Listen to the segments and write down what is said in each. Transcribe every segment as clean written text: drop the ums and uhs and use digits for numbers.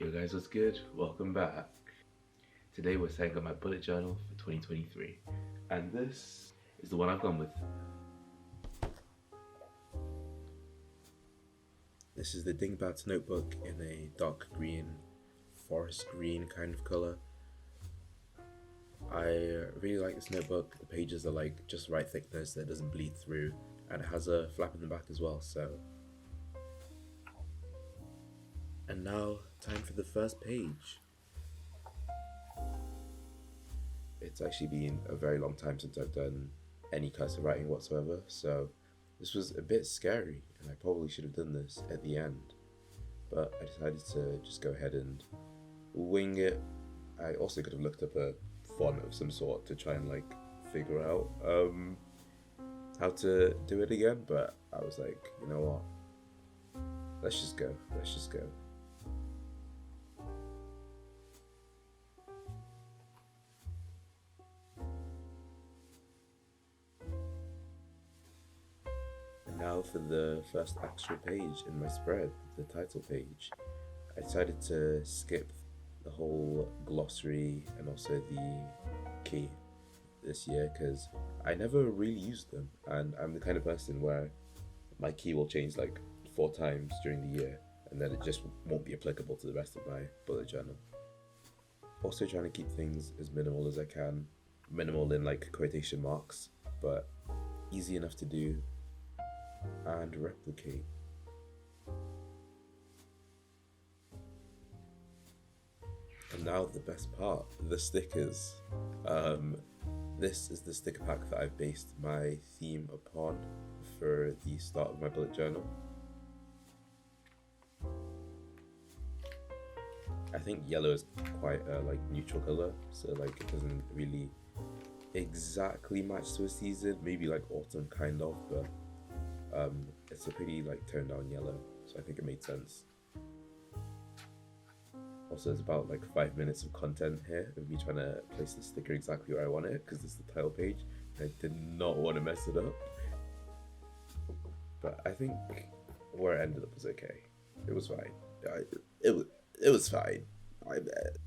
Yo guys, what's good? Welcome back. Today we're setting up my bullet journal for 2023, and this is the one I've gone with. This is the Dingbats notebook in a dark green, forest green kind of color. I really like this notebook. The pages are like just right thickness that doesn't bleed through, and it has a flap in the back as well, so. And now, time for the first page. It's actually been a very long time since I've done any cursive writing whatsoever, so this was a bit scary, and I probably should have done this at the end. But I decided to just go ahead and wing it. I also could have looked up a font of some sort to try and like figure out how to do it again, but I was like, you know what? Let's just go. Now for the first actual page in my spread, the title page. I decided to skip the whole glossary and also the key this year because I never really used them, and I'm the kind of person where my key will change like 4 times during the year and then it just won't be applicable to the rest of my bullet journal. Also trying to keep things as minimal as I can. Minimal in like quotation marks, but easy enough to do and replicate. And now the best part, the stickers. This is the sticker pack that I've based my theme upon for the start of my bullet journal. I think yellow is quite a like neutral color, so like it doesn't really exactly match to a season. Maybe like autumn kind of, but it's a pretty like toned down yellow, so I think it made sense. Also, there's about like 5 minutes of content here of me trying to place the sticker exactly where I want it, because this is the title page and I did not want to mess it up. But I think where it ended up was okay. It was fine. It was fine. I bet.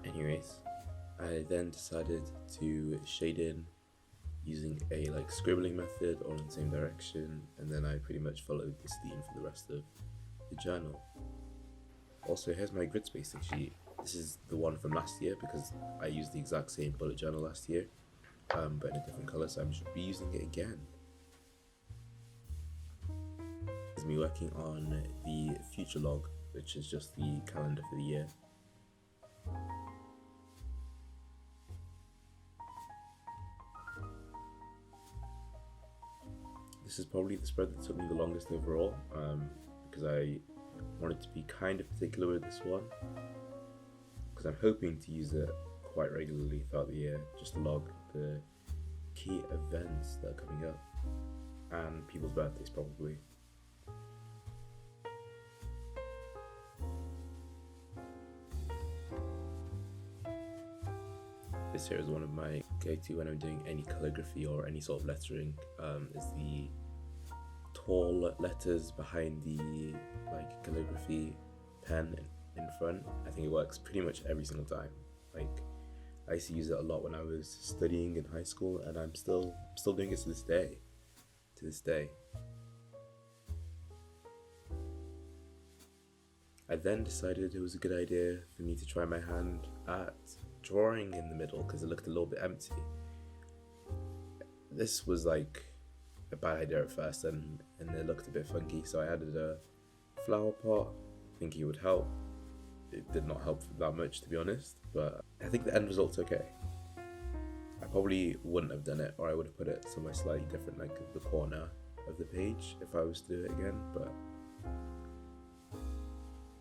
Anyways, I then decided to shade in using a like scribbling method or in the same direction, and then I pretty much followed this theme for the rest of the journal. Also, here's my grid spacing sheet. This is the one from last year because I used the exact same bullet journal last year, but in a different color, so I'm just reusing it again. This is me working on the future log, which is just the calendar for the year. This is probably the spread that took me the longest overall, because I wanted to be kind of particular with this one, because I'm hoping to use it quite regularly throughout the year, just to log the key events that are coming up, and people's birthdays probably. This here is one of my go-to when I'm doing any calligraphy or any sort of lettering, is the tall letters behind the like calligraphy pen in front. I think it works pretty much every single time. Like, I used to use it a lot when I was studying in high school, and I'm still doing it to this day. I then decided it was a good idea for me to try my hand at drawing in the middle because it looked a little bit empty. This was like a bad idea at first, and it looked a bit funky, so I added a flower pot thinking it would help. It did not help that much, to be honest, but I think the end result's okay. I probably wouldn't have done it, or I would have put it somewhere slightly different, like the corner of the page if I was to do it again, but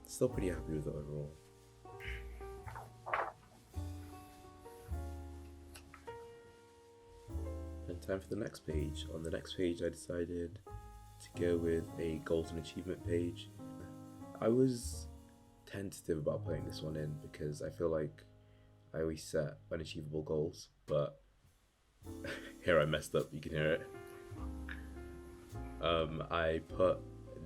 still pretty happy with it overall. And time for the next page. On the next page I decided to go with a goals and achievement page. I was tentative about putting this one in because I feel like I always set unachievable goals, but here I messed up, you can hear it. I put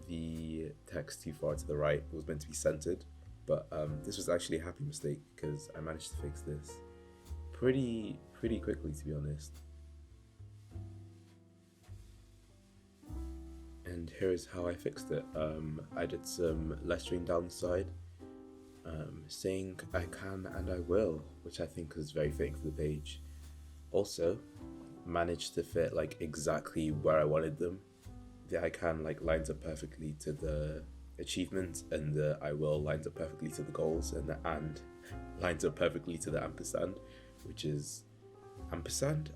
the text too far to the right. It was meant to be centered, but this was actually a happy mistake because I managed to fix this pretty quickly, to be honest. And here's how I fixed it. I did some lettering down the side, saying I can and I will, which I think is very fitting for the page. Also, managed to fit like exactly where I wanted them. The I can like lines up perfectly to the achievement, and the I will lines up perfectly to the goals, and the and lines up perfectly to the ampersand, which is ampersand,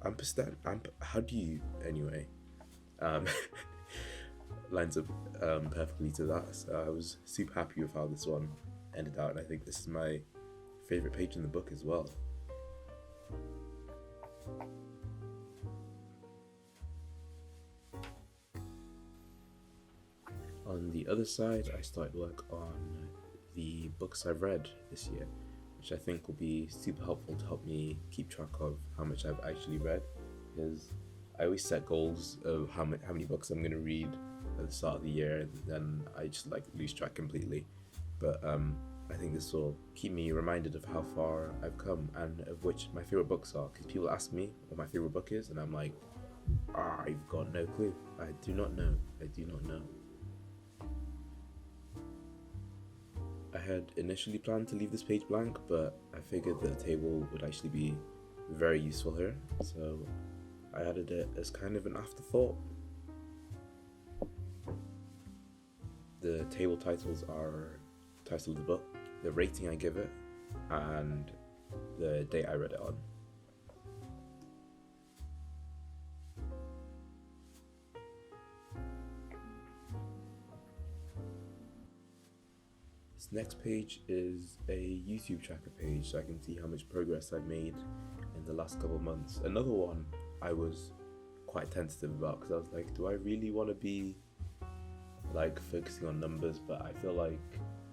how do you, anyway, lines up perfectly to that. So I was super happy with how this one ended out, and I think this is my favorite page in the book as well. On the other side, I started work on the books I've read this year, which I think will be super helpful to help me keep track of how much I've actually read, because I always set goals of how many books I'm going to read at the start of the year, and then I just like lose track completely. But I think this will keep me reminded of how far I've come and of which my favorite books are, because people ask me what my favorite book is, and I'm like, I've got no clue. I do not know. I had initially planned to leave this page blank, but I figured that a table would actually be very useful here, so I added it as kind of an afterthought. The table titles are the title of the book, the rating I give it, and the date I read it on. This next page is a YouTube tracker page, so I can see how much progress I've made in the last couple of months. Another one I was quite tentative about, because I was like, do I really want to be like focusing on numbers? But I feel like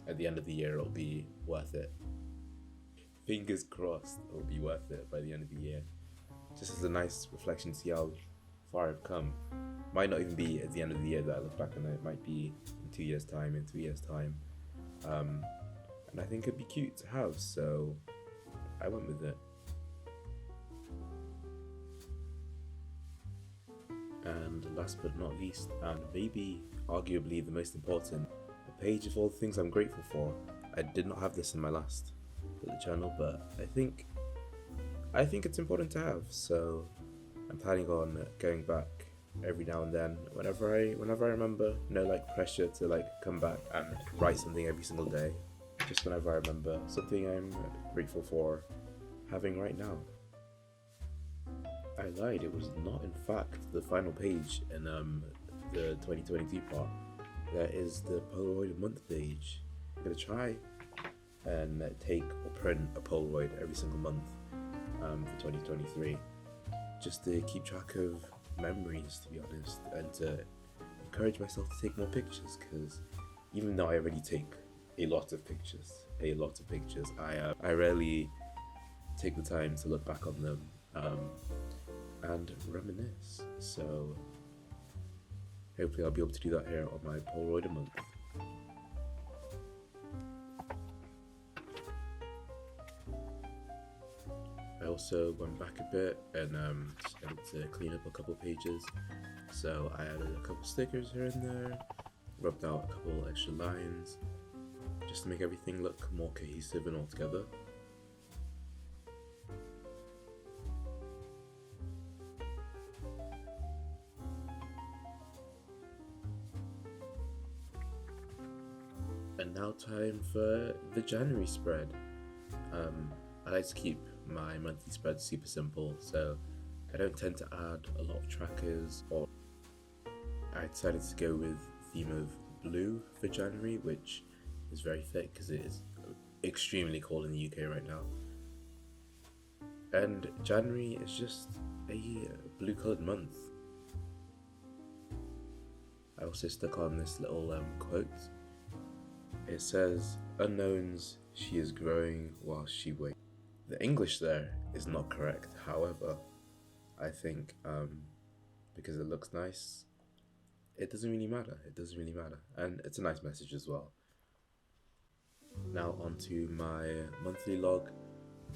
at the end of the year it'll be worth it. Fingers crossed it'll be worth it by the end of the year. Just as a nice reflection to see how far I've come. Might not even be at the end of the year that I look back on it. It might be in 2 years' time, in 3 years' time. And I think it'd be cute to have, so I went with it. And last but not least, and maybe arguably the most important, a page of all the things I'm grateful for. I did not have this in my last little journal, but I think it's important to have, so I'm planning on going back every now and then, whenever I remember. No like pressure to like come back and write something every single day, just whenever I remember something I'm grateful for having right now. I lied, it was not in fact the final page in the 2022 part. That is the Polaroid month page. I'm gonna try and take or print a Polaroid every single month for 2023, just to keep track of memories, to be honest, and to encourage myself to take more pictures, because even though I already take a lot of pictures, I rarely take the time to look back on them and reminisce. So hopefully I'll be able to do that here on my Polaroid a month. I also went back a bit and decided to clean up a couple pages. So I added a couple stickers here and there, rubbed out a couple extra lines, just to make everything look more cohesive and all together. And now time for the January spread. I like to keep my monthly spread super simple, so I don't tend to add a lot of trackers, or I decided to go with the theme of blue for January, which is very fit because it is extremely cold in the UK right now. And January is just a blue coloured month. I also stuck on this little quote. It says, "Unknowns, she is growing while she waits." The English there is not correct, however, I think because it looks nice, it doesn't really matter. It doesn't really matter. And it's a nice message as well. Now onto my monthly log.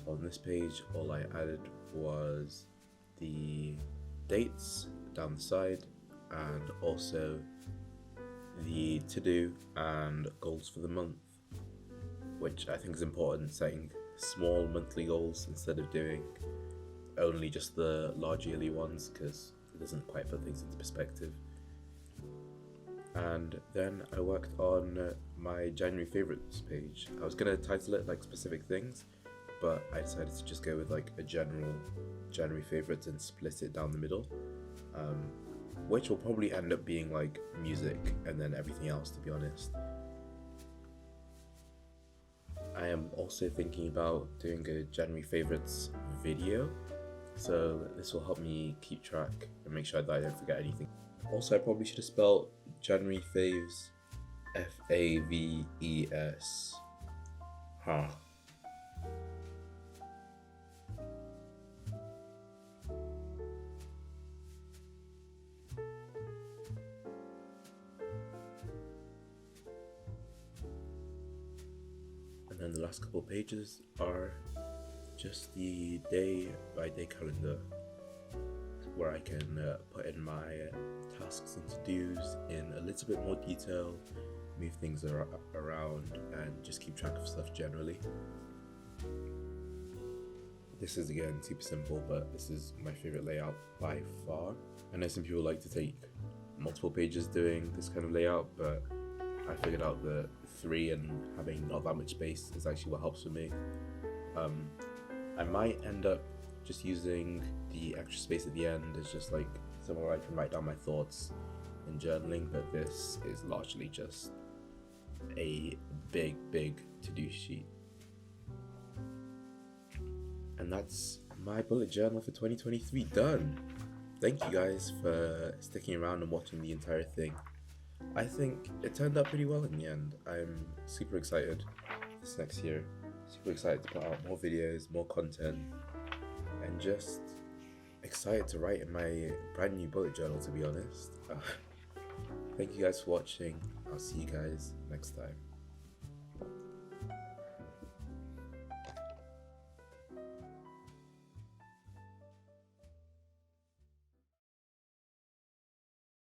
On this page, all I added was the dates down the side and also the to-do and goals for the month, which I think is important, setting small monthly goals instead of doing only just the large yearly ones, because it doesn't quite put things into perspective. And then I worked on my January favorites page. I was gonna title it like specific things, but I decided to just go with like a general January favorites and split it down the middle, which will probably end up being like music and then everything else, to be honest. I am also thinking about doing a January favorites video, so this will help me keep track and make sure that I don't forget anything. Also, I probably should have spelled January faves Faves. Huh. And then the last couple of pages are just the day by day calendar, where I can put in my tasks and to-dos in a little bit more detail, move things around, and just keep track of stuff generally. This is again super simple, but this is my favorite layout by far. I know some people like to take multiple pages doing this kind of layout, but I figured out that 3 and having not that much space is actually what helps for me. I might end up just using the extra space at the end as just like somewhere I can write down my thoughts and journaling, but this is largely just a big to-do sheet. And that's my bullet journal for 2023 done. Thank you guys for sticking around and watching the entire thing. I think it turned out pretty well in the end. I'm super excited this next year. Super excited to put out more videos, more content, and just excited to write in my brand new bullet journal, to be honest. Thank you guys for watching. I'll see you guys next time.